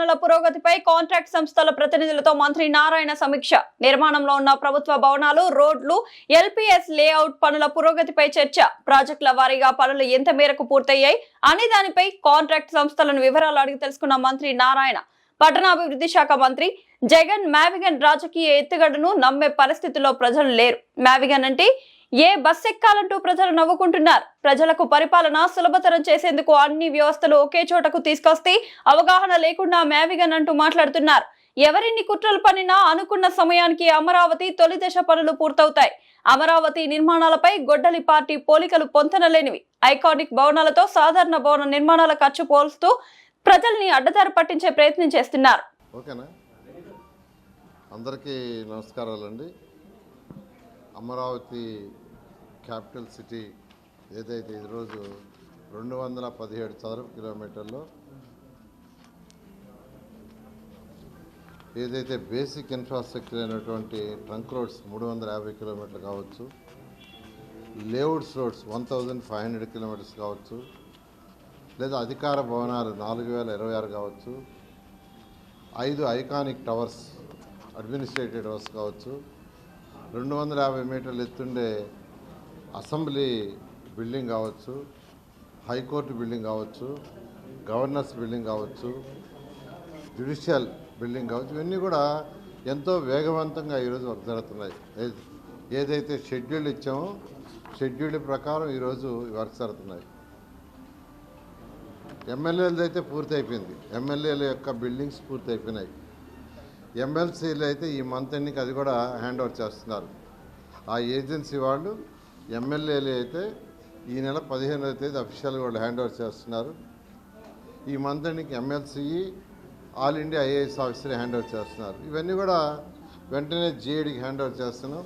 పనుల పురోగతిపై కాంట్రాక్ట్ సంస్థల ప్రతినిధులతో మంత్రి నారాయణ సమీక్ష. నిర్మాణంలో ఉన్న ప్రభుత్వ భవనాలు, రోడ్లు, ఎల్పీఎస్ లేఅవుట్ పనుల పురోగతిపై చర్చ. ప్రాజెక్టుల వారీగా పనులు ఎంత మేరకు పూర్తయ్యాయి అనే దానిపై కాంట్రాక్ట్ సంస్థలను వివరాలు అడిగి తెలుసుకున్న మంత్రి నారాయణ. పట్టణాభివృద్ధి శాఖ మంత్రి జగన్ మ్యావిగన్ రాజకీయ ఎత్తుగడను నమ్మే పరిస్థితిలో ప్రజలు లేరు. మ్యావిగన్ అంటే ఏ బస్ ఎక్కాలంటూ ప్రజలు నవ్వుకుంటున్నారు. ప్రజలకు పరిపాలన సులభతరం చేసేందుకు అన్ని వ్యవస్థలు ఒకే చోటకు తీసుకొస్తే అవగాహన లేకుండా మ్యావిగన్ అంటూ మాట్లాడుతున్నారు. ఎవరిన్ని కుట్రలు పనినా అనుకున్న సమయానికి అమరావతి తొలి దశ పనులు పూర్తవుతాయి. అమరావతి నిర్మాణాలపై గొడ్డలి పార్టీ పోలికలు పొంతనలేనివి. ఐకానిక్ భవనాలతో సాధారణ భవన నిర్మాణాల ఖర్చు పోల్స్తూ ప్రజల్ని అడ్డదారి పట్టించే ప్రయత్నం చేస్తున్నారు. ఓకేనా? అందరికీ నమస్కారాలండి. అమరావతి క్యాపిటల్ సిటీ ఏదైతే ఈరోజు 217 చదరపు కిలోమీటర్లో ఏదైతే బేసిక్ ఇన్ఫ్రాస్ట్రక్చర్ అయినటువంటి ట్రంక్ రోడ్స్ 350 కిలోమీటర్లు కావచ్చు, లేఅవుట్స్ రోడ్స్ 1500 కిలోమీటర్స్ కావచ్చు, లేదా అధికార భవనాలు 4026 కావచ్చు, 5 ఐకానిక్ టవర్స్ అడ్మినిస్ట్రేటివ్ టవర్స్ కావచ్చు, 250 మీటర్లు ఎత్తుండే అసెంబ్లీ బిల్డింగ్ కావచ్చు, హైకోర్టు బిల్డింగ్ కావచ్చు, గవర్నర్స్ బిల్డింగ్ కావచ్చు, జ్యుడిషియల్ బిల్డింగ్ కావచ్చు, ఇవన్నీ కూడా ఎంతో వేగవంతంగా ఈరోజు వర్క్ జరుగుతున్నాయి. ఏదైతే షెడ్యూల్ ఇచ్చామో షెడ్యూల్ ప్రకారం ఈరోజు వర్క్ జరుగుతున్నాయి. ఎమ్మెల్యేలది అయితే పూర్తి అయిపోయింది. ఎమ్మెల్యేల యొక్క బిల్డింగ్స్ పూర్తి అయిపోయినాయి. ఎమ్మెల్సీలు అయితే ఈ మంత్ ఎండింగ్కి అది కూడా హ్యాండ్ ఓవర్ చేస్తున్నారు. ఆ ఏజెన్సీ వాళ్ళు ఎమ్మెల్యేలు అయితే ఈ నెల 15వ తేదీ అఫీషియల్గా వాళ్ళు హ్యాండ్ ఓవర్ చేస్తున్నారు. ఈ మంత్ ఎండింగ్కి MLC all India IAS officer hand over చేస్తున్నారు. ఇవన్నీ కూడా వెంటనే జీఐడికి హ్యాండ్ ఓవర్ చేస్తున్నాం.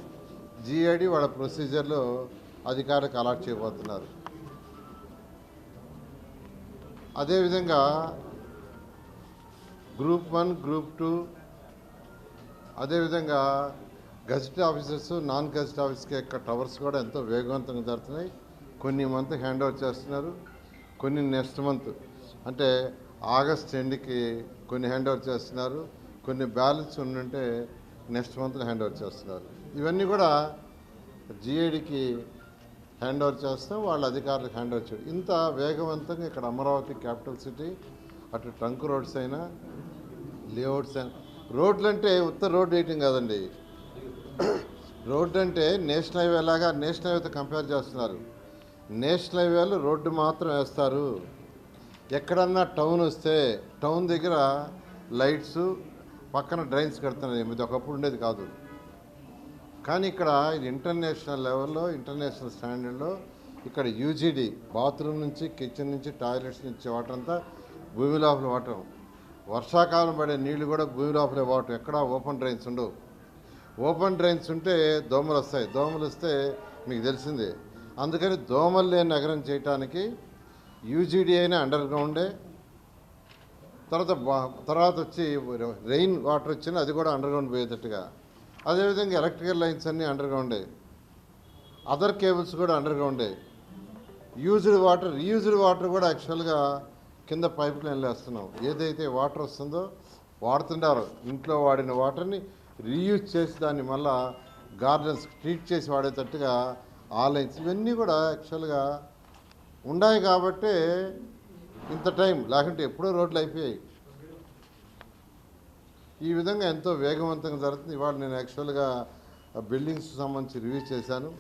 జీఐడి వాళ్ళ ప్రొసీజర్లో అధికారులకు అలాట్ చేయబోతున్నారు. అదేవిధంగా గ్రూప్ 1, గ్రూప్ 2, అదేవిధంగా gazette officers, non gazette officers యొక్క టవర్స్ కూడా ఎంతో వేగవంతంగా జరుగుతున్నాయి. కొన్ని మంత్ హ్యాండ్ ఓవర్ చేస్తున్నారు, కొన్ని నెక్స్ట్ మంత్ అంటే ఆగస్ట్ ఎండ్కి కొన్ని హ్యాండ్ ఓవర్ చేస్తున్నారు, కొన్ని బ్యాలెన్స్ ఉంటే నెక్స్ట్ మంత్లో హ్యాండ్ ఓవర్ చేస్తున్నారు. ఇవన్నీ కూడా జీఐడికి హ్యాండ్ ఓవర్ చేస్తాం, వాళ్ళ అధికారులకు హ్యాండ్ ఓవర్ చేయడం. ఇంత వేగవంతంగా ఇక్కడ అమరావతి క్యాపిటల్ సిటీ అటు ట్రంక్ రోడ్స్ అయినా లేఅవుట్స్ అయినా, రోడ్లు అంటే ఉత్తర రోడ్ వేయటం కాదండి. రోడ్డు అంటే నేషనల్ హైవే లాగా నేషనల్ హైవేతో కంపేర్ చేస్తున్నారు. నేషనల్ హైవేలో రోడ్డు మాత్రం వేస్తారు. ఎక్కడన్నా టౌన్ వస్తే టౌన్ దగ్గర లైట్స్, పక్కన డ్రైన్స్ కడుతున్నారు. ఇది ఒకప్పుడు ఉండేది కాదు. కానీ ఇక్కడ ఇది ఇంటర్నేషనల్ లెవెల్లో, ఇంటర్నేషనల్ స్టాండర్డ్లో ఇక్కడ యూజీడీ బాత్రూమ్ నుంచి, కిచెన్ నుంచి, టాయిలెట్స్ నుంచి వాటర్ అంతా భూమి లోపల వాటర్. వర్షాకాలం పడే నీళ్లు కూడా భూమి లోపలే వాటర్. ఎక్కడ ఓపెన్ డ్రైన్స్ ఉండవు. ఓపెన్ డ్రైన్స్ ఉంటే దోమలు వస్తాయి. దోమలు వస్తే మీకు తెలిసిందే. అందుకని దోమలు లేని నగరం చేయడానికి యూజీడీ అయినా అండర్ గ్రౌండే, తర్వాత వచ్చి రెయిన్ వాటర్ వచ్చినా అది కూడా అండర్ గ్రౌండ్ పోయేటట్టుగా. అదేవిధంగా ఎలక్ట్రికల్ లైన్స్ అన్నీ అండర్ గ్రౌండే, అదర్ కేబుల్స్ కూడా అండర్ గ్రౌండే. రీయూజ్డ్ వాటర్ కూడా యాక్చువల్గా కింద పైప్ లైన్లు వేస్తున్నాం. ఏదైతే వాటర్ వస్తుందో వాడుతుంటారో ఇంట్లో వాడిన వాటర్ని రీయూజ్ చేసి దాన్ని మళ్ళా గార్డెన్స్ ట్రీట్ చేసి వాడేటట్టుగా ఆ లైన్స్ ఇవన్నీ కూడా యాక్చువల్గా ఉన్నాయి. కాబట్టి ఇంత టైం లేకుంటే ఎప్పుడో రోడ్లు అయిపోయాయి. ఈ విధంగా ఎంతో వేగవంతంగా జరుగుతుంది. ఇవాళ నేను యాక్చువల్గా బిల్డింగ్స్ సంబంధించి రివ్యూ చేశాను.